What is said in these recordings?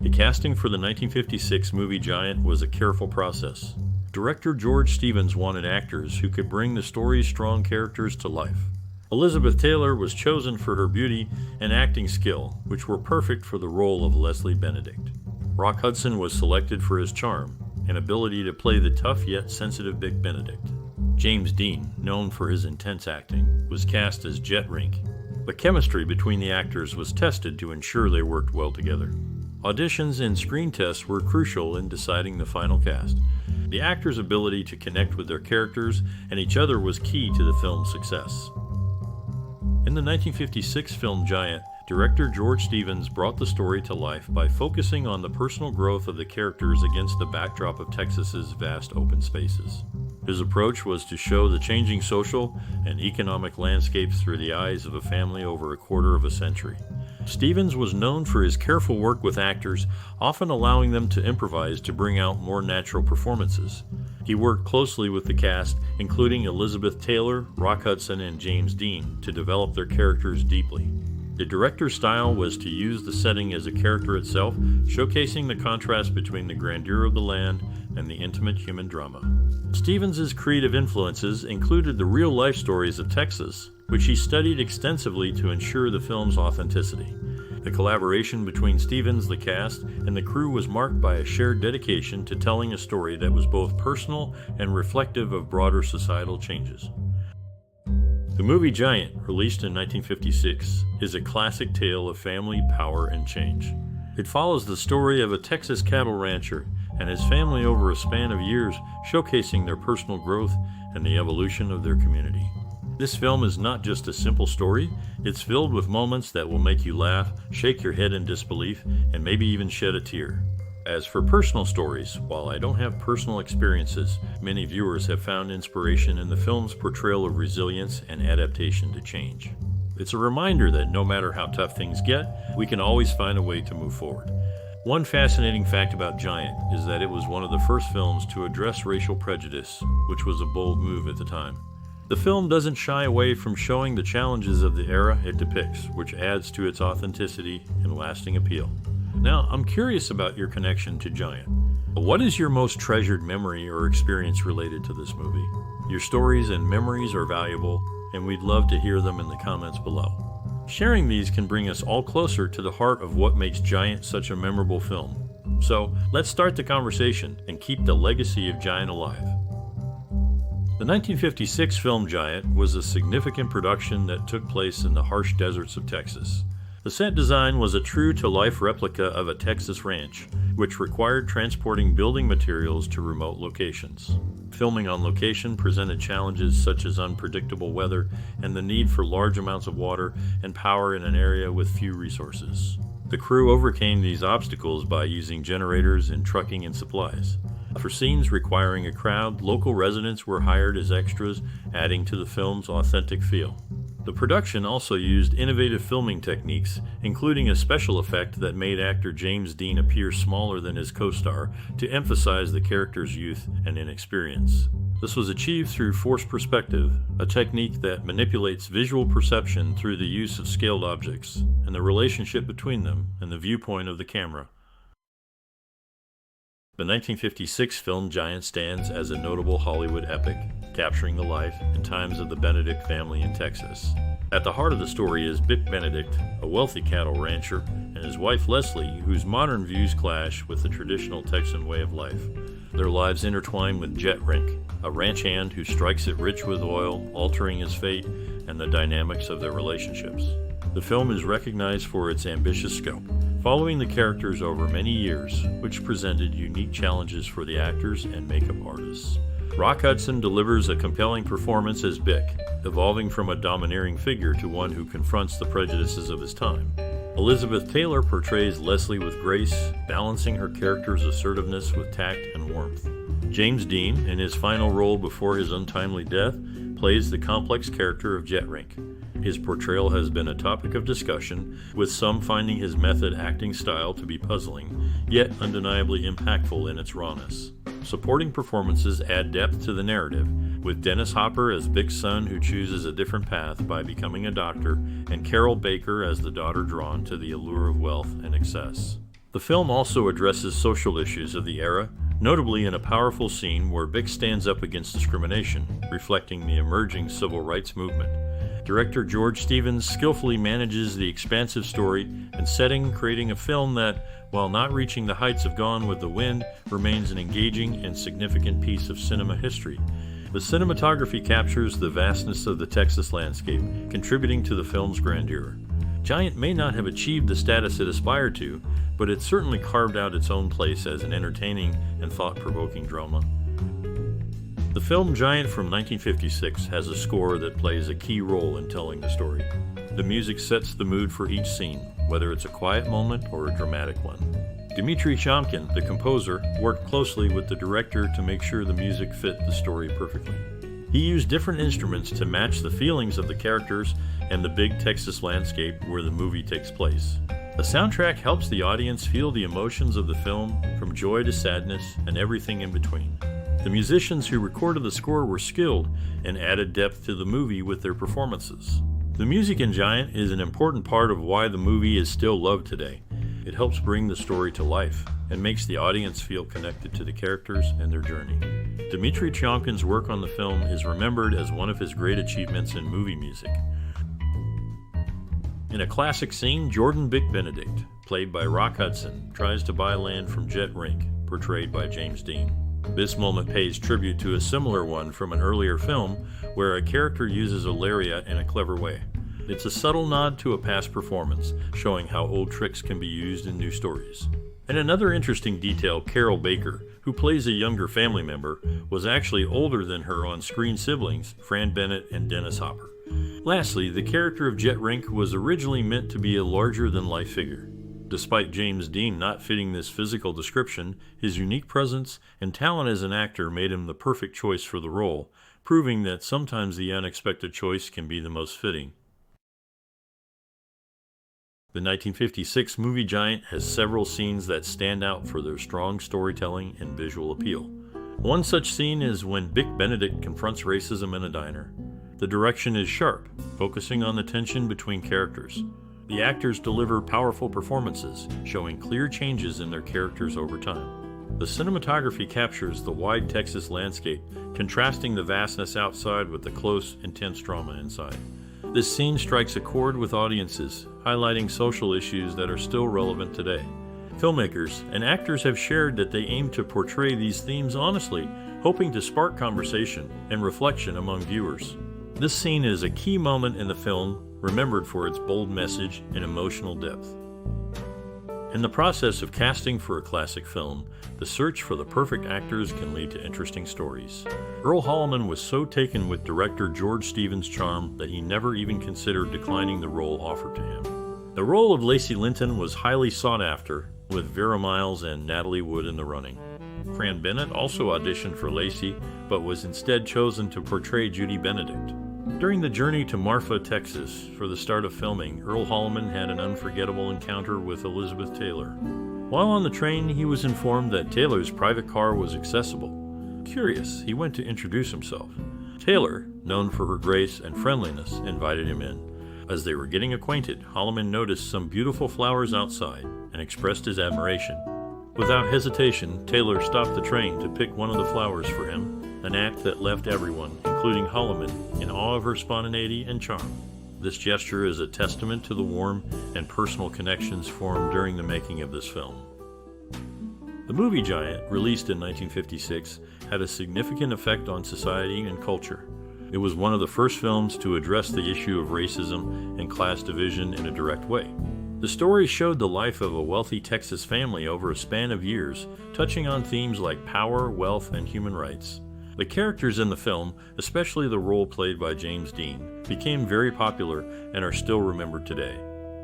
The casting for the 1956 movie Giant was a careful process. Director George Stevens wanted actors who could bring the story's strong characters to life. Elizabeth Taylor was chosen for her beauty and acting skill, which were perfect for the role of Leslie Benedict. Rock Hudson was selected for his charm and ability to play the tough yet sensitive Bick Benedict. James Dean, known for his intense acting, was cast as Jett Rink. The chemistry between the actors was tested to ensure they worked well together. Auditions and screen tests were crucial in deciding the final cast. The actors' ability to connect with their characters and each other was key to the film's success. In the 1956 film Giant, director George Stevens brought the story to life by focusing on the personal growth of the characters against the backdrop of Texas's vast open spaces. His approach was to show the changing social and economic landscapes through the eyes of a family over a quarter of a century. Stevens was known for his careful work with actors, often allowing them to improvise to bring out more natural performances. He worked closely with the cast, including Elizabeth Taylor, Rock Hudson, and James Dean, to develop their characters deeply. The director's style was to use the setting as a character itself, showcasing the contrast between the grandeur of the land and the intimate human drama. Stevens's creative influences included the real-life stories of Texas, which he studied extensively to ensure the film's authenticity. The collaboration between Stevens, the cast, and the crew was marked by a shared dedication to telling a story that was both personal and reflective of broader societal changes. The movie Giant, released in 1956, is a classic tale of family, power, and change. It follows the story of a Texas cattle rancher and his family over a span of years, showcasing their personal growth and the evolution of their community. This film is not just a simple story, it's filled with moments that will make you laugh, shake your head in disbelief, and maybe even shed a tear. As for personal stories, while I don't have personal experiences, many viewers have found inspiration in the film's portrayal of resilience and adaptation to change. It's a reminder that no matter how tough things get, we can always find a way to move forward. One fascinating fact about Giant is that it was one of the first films to address racial prejudice, which was a bold move at the time. The film doesn't shy away from showing the challenges of the era it depicts, which adds to its authenticity and lasting appeal. Now, I'm curious about your connection to Giant. What is your most treasured memory or experience related to this movie? Your stories and memories are valuable, and we'd love to hear them in the comments below. Sharing these can bring us all closer to the heart of what makes Giant such a memorable film. So, let's start the conversation and keep the legacy of Giant alive. The 1956 film Giant was a significant production that took place in the harsh deserts of Texas. The set design was a true-to-life replica of a Texas ranch, which required transporting building materials to remote locations. Filming on location presented challenges such as unpredictable weather and the need for large amounts of water and power in an area with few resources. The crew overcame these obstacles by using generators and trucking in supplies. For scenes requiring a crowd, local residents were hired as extras, adding to the film's authentic feel. The production also used innovative filming techniques, including a special effect that made actor James Dean appear smaller than his co-star to emphasize the character's youth and inexperience. This was achieved through forced perspective, a technique that manipulates visual perception through the use of scaled objects and the relationship between them and the viewpoint of the camera. The 1956 film Giant stands as a notable Hollywood epic, capturing the life and times of the Benedict family in Texas. At the heart of the story is Bick Benedict, a wealthy cattle rancher, and his wife Leslie, whose modern views clash with the traditional Texan way of life. Their lives intertwine with Jett Rink, a ranch hand who strikes it rich with oil, altering his fate and the dynamics of their relationships. The film is recognized for its ambitious scope, following the characters over many years, which presented unique challenges for the actors and makeup artists. Rock Hudson delivers a compelling performance as Bick, evolving from a domineering figure to one who confronts the prejudices of his time. Elizabeth Taylor portrays Leslie with grace, balancing her character's assertiveness with tact and warmth. James Dean, in his final role before his untimely death, plays the complex character of Jett Rink. His portrayal has been a topic of discussion, with some finding his method acting style to be puzzling, yet undeniably impactful in its rawness. Supporting performances add depth to the narrative, with Dennis Hopper as Bick's son who chooses a different path by becoming a doctor, and Carroll Baker as the daughter drawn to the allure of wealth and excess. The film also addresses social issues of the era, notably in a powerful scene where Bick stands up against discrimination, reflecting the emerging civil rights movement. Director George Stevens skillfully manages the expansive story and setting, creating a film that, while not reaching the heights of Gone with the Wind, remains an engaging and significant piece of cinema history. The cinematography captures the vastness of the Texas landscape, contributing to the film's grandeur. Giant may not have achieved the status it aspired to, but it certainly carved out its own place as an entertaining and thought-provoking drama. The film Giant from 1956 has a score that plays a key role in telling the story. The music sets the mood for each scene, whether it's a quiet moment or a dramatic one. Dmitri Chomkin, the composer, worked closely with the director to make sure the music fit the story perfectly. He used different instruments to match the feelings of the characters and the big Texas landscape where the movie takes place. The soundtrack helps the audience feel the emotions of the film, from joy to sadness and everything in between. The musicians who recorded the score were skilled and added depth to the movie with their performances. The music in Giant is an important part of why the movie is still loved today. It helps bring the story to life and makes the audience feel connected to the characters and their journey. Dmitri Chomkin's work on the film is remembered as one of his great achievements in movie music. In a classic scene, Jordan Bick Benedict, played by Rock Hudson, tries to buy land from Jett Rink, portrayed by James Dean. This moment pays tribute to a similar one from an earlier film where a character uses a lariat in a clever way. It's a subtle nod to a past performance, showing how old tricks can be used in new stories. And another interesting detail, Carroll Baker, who plays a younger family member, was actually older than her on-screen siblings, Fran, Bennett, and Dennis Hopper. Lastly, the character of Jett Rink was originally meant to be a larger-than-life figure. Despite James Dean not fitting this physical description, his unique presence and talent as an actor made him the perfect choice for the role, proving that sometimes the unexpected choice can be the most fitting. The 1956 movie Giant has several scenes that stand out for their strong storytelling and visual appeal. One such scene is when Bick Benedict confronts racism in a diner. The direction is sharp, focusing on the tension between characters. The actors deliver powerful performances, showing clear changes in their characters over time. The cinematography captures the wide Texas landscape, contrasting the vastness outside with the close, intense drama inside. This scene strikes a chord with audiences, highlighting social issues that are still relevant today. Filmmakers and actors have shared that they aim to portray these themes honestly, hoping to spark conversation and reflection among viewers. This scene is a key moment in the film, remembered for its bold message and emotional depth. In the process of casting for a classic film, the search for the perfect actors can lead to interesting stories. Earl Holliman was so taken with director George Stevens' charm that he never even considered declining the role offered to him. The role of Lacey Lynnton was highly sought after, with Vera Miles and Natalie Wood in the running. Fran Bennett also auditioned for Lacey, but was instead chosen to portray Judy Benedict. During the journey to Marfa, Texas, for the start of filming, Earl Holliman had an unforgettable encounter with Elizabeth Taylor. While on the train, he was informed that Taylor's private car was accessible. Curious, he went to introduce himself. Taylor, known for her grace and friendliness, invited him in. As they were getting acquainted, Holliman noticed some beautiful flowers outside and expressed his admiration. Without hesitation, Taylor stopped the train to pick one of the flowers for him, an act that left everyone, including Holliman, in awe of her spontaneity and charm. This gesture is a testament to the warm and personal connections formed during the making of this film. The movie Giant, released in 1956, had a significant effect on society and culture. It was one of the first films to address the issue of racism and class division in a direct way. The story showed the life of a wealthy Texas family over a span of years, touching on themes like power, wealth, and human rights. The characters in the film, especially the role played by James Dean, became very popular and are still remembered today.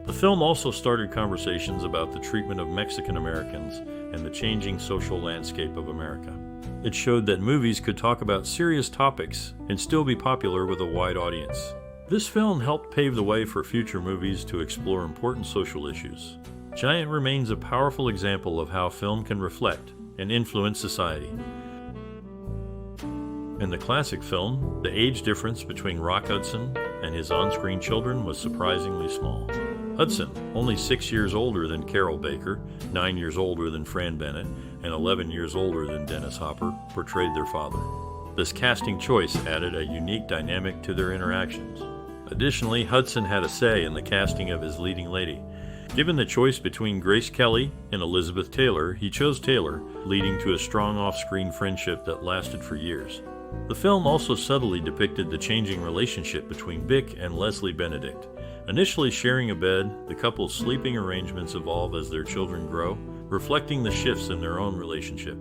The film also started conversations about the treatment of Mexican Americans and the changing social landscape of America. It showed that movies could talk about serious topics and still be popular with a wide audience. This film helped pave the way for future movies to explore important social issues. Giant remains a powerful example of how film can reflect and influence society. In the classic film, the age difference between Rock Hudson and his on-screen children was surprisingly small. Hudson, only 6 years older than Carroll Baker, 9 years older than Fran Bennett, and 11 years older than Dennis Hopper, portrayed their father. This casting choice added a unique dynamic to their interactions. Additionally, Hudson had a say in the casting of his leading lady. Given the choice between Grace Kelly and Elizabeth Taylor, he chose Taylor, leading to a strong off-screen friendship that lasted for years. The film also subtly depicted the changing relationship between Bick and Leslie Benedict. Initially sharing a bed, the couple's sleeping arrangements evolve as their children grow, reflecting the shifts in their own relationship.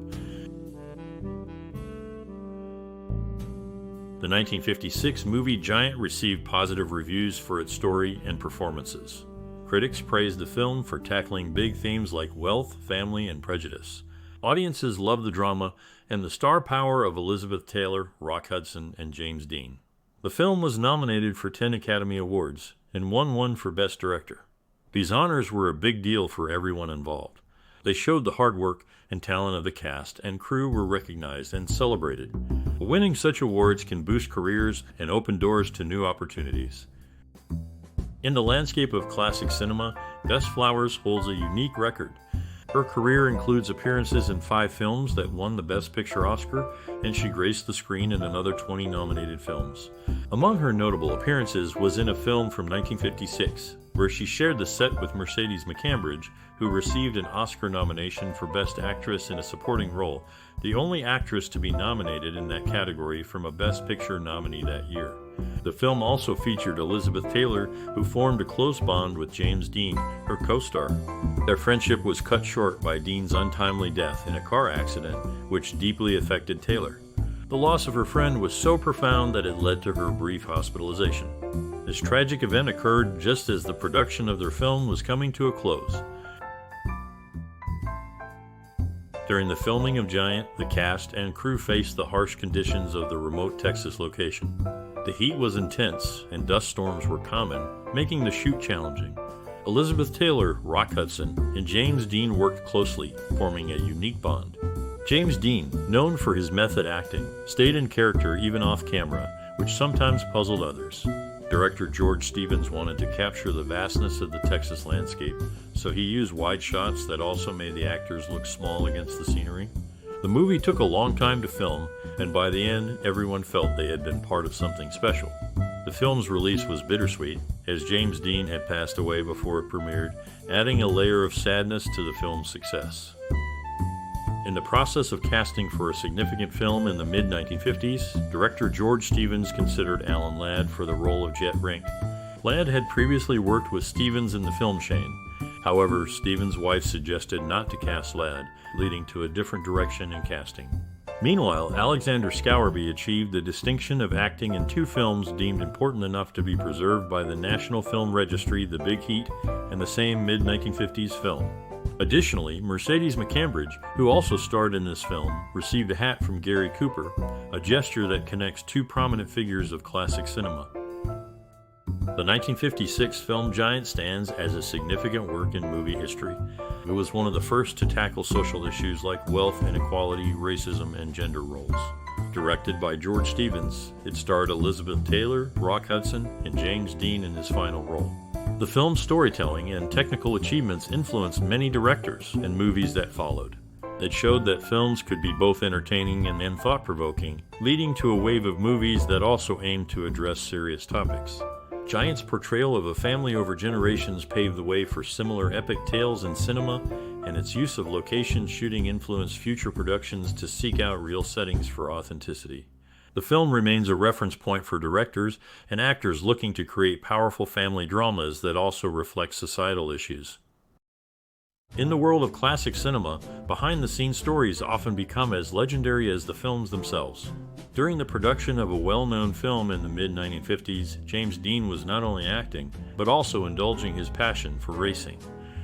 The 1956 movie Giant received positive reviews for its story and performances. Critics praised the film for tackling big themes like wealth, family, and prejudice. Audiences loved the drama and the star power of Elizabeth Taylor, Rock Hudson, and James Dean. The film was nominated for 10 Academy Awards and won one for Best Director. These honors were a big deal for everyone involved. They showed the hard work and talent of the cast, and crew were recognized and celebrated. Winning such awards can boost careers and open doors to new opportunities. In the landscape of classic cinema, Bess Flowers holds a unique record. Her career includes appearances in 5 films that won the Best Picture Oscar, and she graced the screen in another 20 nominated films. Among her notable appearances was in a film from 1956, where she shared the set with Mercedes McCambridge, who received an Oscar nomination for Best Actress in a Supporting Role, the only actress to be nominated in that category from a Best Picture nominee that year. The film also featured Elizabeth Taylor, who formed a close bond with James Dean, her co-star. Their friendship was cut short by Dean's untimely death in a car accident, which deeply affected Taylor. The loss of her friend was so profound that it led to her brief hospitalization. This tragic event occurred just as the production of their film was coming to a close. During the filming of Giant, the cast and crew faced the harsh conditions of the remote Texas location. The heat was intense and dust storms were common, making the shoot challenging. Elizabeth Taylor, Rock Hudson, and James Dean worked closely, forming a unique bond. James Dean, known for his method acting, stayed in character even off camera, which sometimes puzzled others. Director George Stevens wanted to capture the vastness of the Texas landscape, so he used wide shots that also made the actors look small against the scenery. The movie took a long time to film, and by the end, everyone felt they had been part of something special. The film's release was bittersweet, as James Dean had passed away before it premiered, adding a layer of sadness to the film's success. In the process of casting for a significant film in the mid-1950s, director George Stevens considered Alan Ladd for the role of Jett Rink. Ladd had previously worked with Stevens in the film chain. However, Stevens' wife suggested not to cast Ladd, leading to a different direction in casting. Meanwhile, Alexander Scourby achieved the distinction of acting in 2 films deemed important enough to be preserved by the National Film Registry, The Big Heat, and the same mid-1950s film. Additionally, Mercedes McCambridge, who also starred in this film, received a hat from Gary Cooper, a gesture that connects 2 prominent figures of classic cinema. The 1956 film Giant stands as a significant work in movie history. It was one of the first to tackle social issues like wealth inequality, racism, and gender roles. Directed by George Stevens, it starred Elizabeth Taylor, Rock Hudson, and James Dean in his final role. The film's storytelling and technical achievements influenced many directors and movies that followed. It showed that films could be both entertaining and thought-provoking, leading to a wave of movies that also aimed to address serious topics. Giant's portrayal of a family over generations paved the way for similar epic tales in cinema, and its use of location shooting influenced future productions to seek out real settings for authenticity. The film remains a reference point for directors and actors looking to create powerful family dramas that also reflect societal issues. In the world of classic cinema, behind-the-scenes stories often become as legendary as the films themselves. During the production of a well-known film in the mid-1950s, James Dean was not only acting, but also indulging his passion for racing.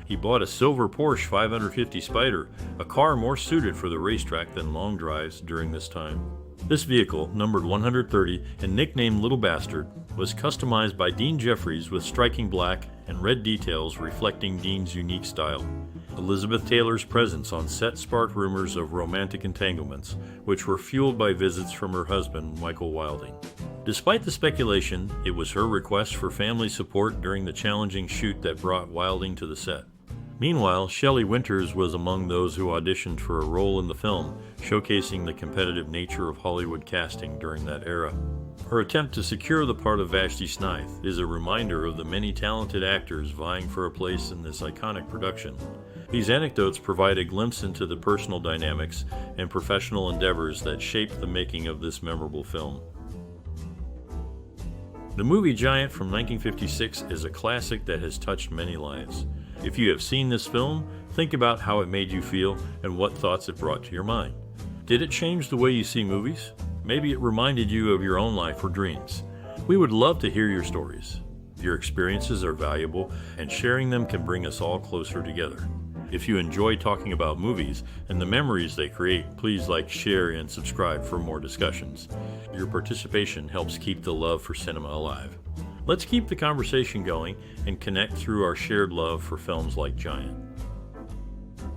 He bought a silver Porsche 550 Spyder, a car more suited for the racetrack than long drives during this time. This vehicle, numbered 130 and nicknamed Little Bastard, was customized by Dean Jeffries with striking black and red details reflecting Dean's unique style. Elizabeth Taylor's presence on set sparked rumors of romantic entanglements, which were fueled by visits from her husband, Michael Wilding. Despite the speculation, it was her request for family support during the challenging shoot that brought Wilding to the set. Meanwhile, Shelley Winters was among those who auditioned for a role in the film, showcasing the competitive nature of Hollywood casting during that era. Her attempt to secure the part of Vashti Snythe is a reminder of the many talented actors vying for a place in this iconic production. These anecdotes provide a glimpse into the personal dynamics and professional endeavors that shaped the making of this memorable film. The movie Giant from 1956 is a classic that has touched many lives. If you have seen this film, think about how it made you feel and what thoughts it brought to your mind. Did it change the way you see movies? Maybe it reminded you of your own life or dreams. We would love to hear your stories. Your experiences are valuable, and sharing them can bring us all closer together. If you enjoy talking about movies and the memories they create, please like, share, and subscribe for more discussions. Your participation helps keep the love for cinema alive. Let's keep the conversation going and connect through our shared love for films like Giant.